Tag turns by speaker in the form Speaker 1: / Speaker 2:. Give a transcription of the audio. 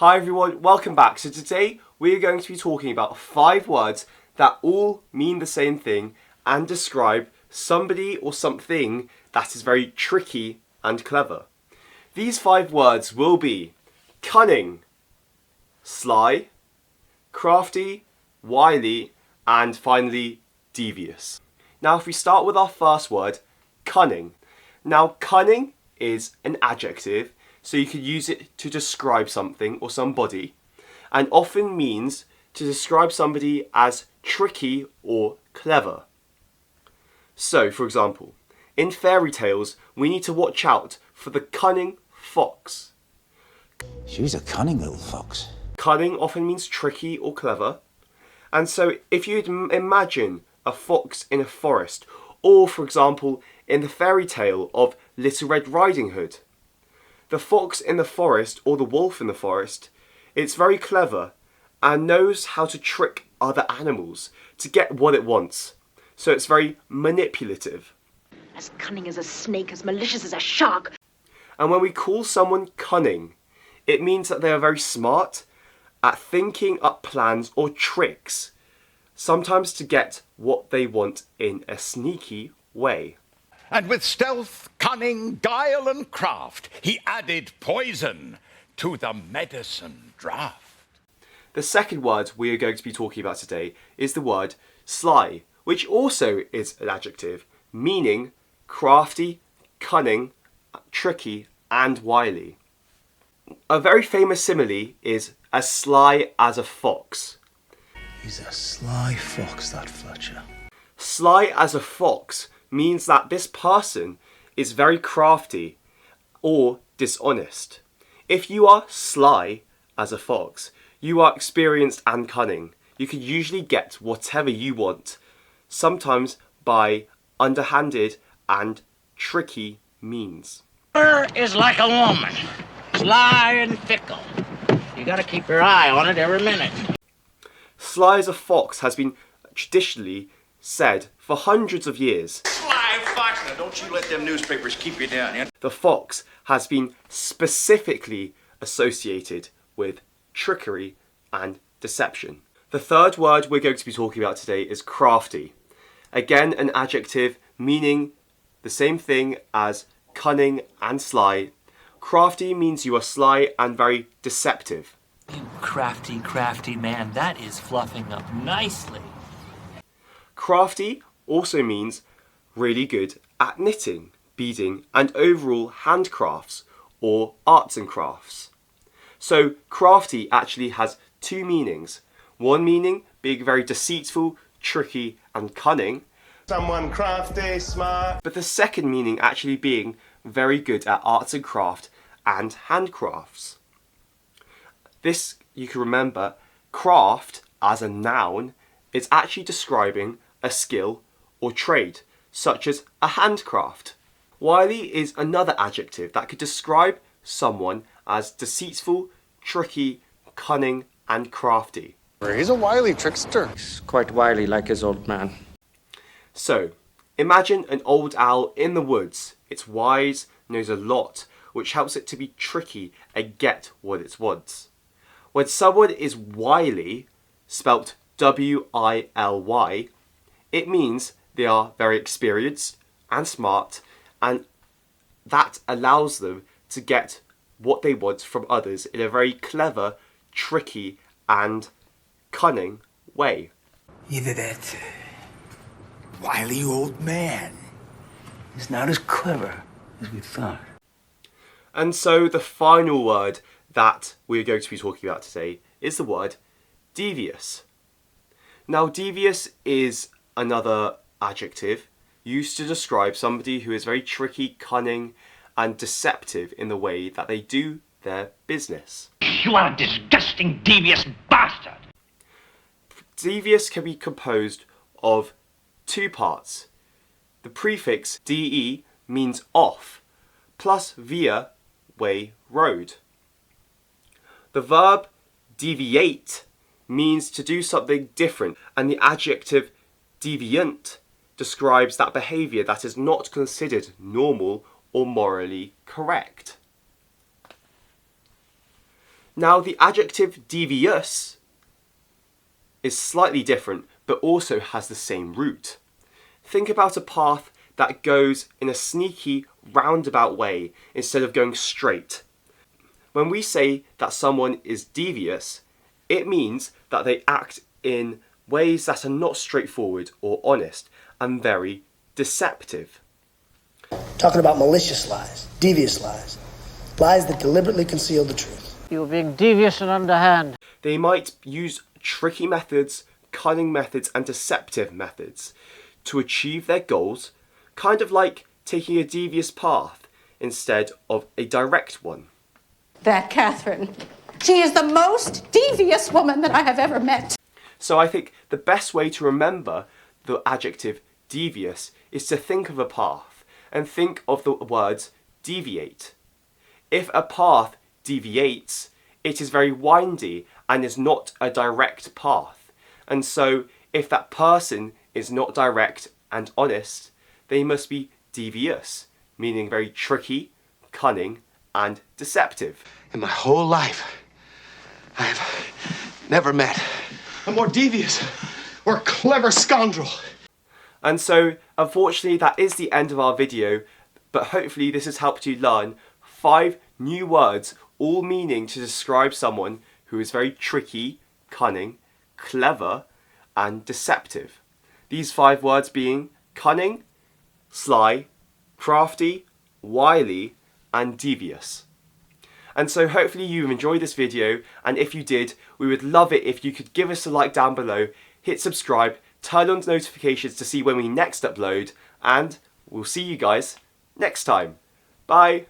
Speaker 1: Hi everyone, welcome back. So today we are going to be talking about 5 words that all mean the same thing and describe somebody or something that is very tricky and clever. These 5 words will be cunning, sly, crafty, wily, and finally devious. Now if we start with our first word, cunning. Now cunning is an adjective, so you could use it to describe something or somebody, and often means to describe somebody as tricky or clever. So, for example, in fairy tales, we need to watch out for the cunning fox.
Speaker 2: She's a cunning little fox.
Speaker 1: Cunning often means tricky or clever, and so if you'd imagine a fox in a forest, or for example, in the fairy tale of Little Red Riding Hood, the fox in the forest or the wolf in the forest, it's very clever and knows how to trick other animals to get what it wants. So it's very manipulative.
Speaker 3: As cunning as a snake, as malicious as a shark.
Speaker 1: And when we call someone cunning, it means that they are very smart at thinking up plans or tricks, sometimes to get what they want in a sneaky way.
Speaker 4: And with stealth, cunning, guile, and craft, he added poison to the medicine draught.
Speaker 1: The second word we are going to be talking about today is the word sly, which also is an adjective, meaning crafty, cunning, tricky, and wily. A very famous simile is as sly as a fox.
Speaker 2: He's a sly fox, that Fletcher.
Speaker 1: Sly as a fox means that this person is very crafty or dishonest. If you are sly as a fox, you are experienced and cunning. You can usually get whatever you want, sometimes by underhanded and tricky means.
Speaker 5: Her is like a woman, sly and fickle. You gotta keep your eye on it every minute.
Speaker 1: Sly as a fox has been traditionally said for hundreds of years.
Speaker 6: Sly fox! Now don't you let them newspapers keep you down, yeah?
Speaker 1: The fox has been specifically associated with trickery and deception. The third word we're going to be talking about today is crafty. Again, an adjective meaning the same thing as cunning and sly. Crafty means you are sly and very deceptive.
Speaker 7: You crafty man, that is fluffing up nicely.
Speaker 1: Crafty also means really good at knitting, beading, and overall handcrafts or arts and crafts. So crafty actually has 2 meanings. One meaning being very deceitful, tricky, and cunning.
Speaker 8: Someone crafty, smart.
Speaker 1: But the second meaning actually being very good at arts and craft and handcrafts. This, you can remember, craft as a noun is actually describing a skill or trade, such as a handcraft. Wily is another adjective that could describe someone as deceitful, tricky, cunning, and crafty.
Speaker 8: He's a wily trickster.
Speaker 9: He's quite wily like his old man.
Speaker 1: So, imagine an old owl in the woods. It's wise, knows a lot, which helps it to be tricky and get what it wants. When someone is wily, spelt W-I-L-Y, it means they are very experienced and smart, and that allows them to get what they want from others in a very clever, tricky, and cunning way.
Speaker 2: Either that wily old man is not as clever as we thought.
Speaker 1: And so the final word that we're going to be talking about today is the word devious. Now devious is another adjective used to describe somebody who is very tricky, cunning, and deceptive in the way that they do their business.
Speaker 5: You are a disgusting, devious bastard.
Speaker 1: Devious can be composed of 2 parts. The prefix de means off, plus via, way, road. The verb deviate means to do something different, and the adjective deviant describes that behaviour that is not considered normal or morally correct. Now the adjective devious is slightly different, but also has the same root. Think about a path that goes in a sneaky, roundabout way instead of going straight. When we say that someone is devious, it means that they act in ways that are not straightforward or honest and very deceptive.
Speaker 10: Talking about malicious lies, devious lies, lies that deliberately conceal the truth.
Speaker 11: You're being devious and underhand.
Speaker 1: They might use tricky methods, cunning methods, and deceptive methods to achieve their goals, kind of like taking a devious path instead of a direct one.
Speaker 12: That Catherine, she is the most devious woman that I have ever met.
Speaker 1: So I think the best way to remember the adjective devious is to think of a path and think of the words deviate. If a path deviates, it is very windy and is not a direct path. And so if that person is not direct and honest, they must be devious, meaning very tricky, cunning, and deceptive.
Speaker 8: In my whole life, I have never met a more devious or clever scoundrel.
Speaker 1: And so, unfortunately, that is the end of our video, but hopefully this has helped you learn 5 new words, all meaning to describe someone who is very tricky, cunning, clever, and deceptive. These 5 words being cunning, sly, crafty, wily, and devious. And so hopefully you've enjoyed this video, and if you did, we would love it if you could give us a like down below, hit subscribe, turn on notifications to see when we next upload, and we'll see you guys next time. Bye!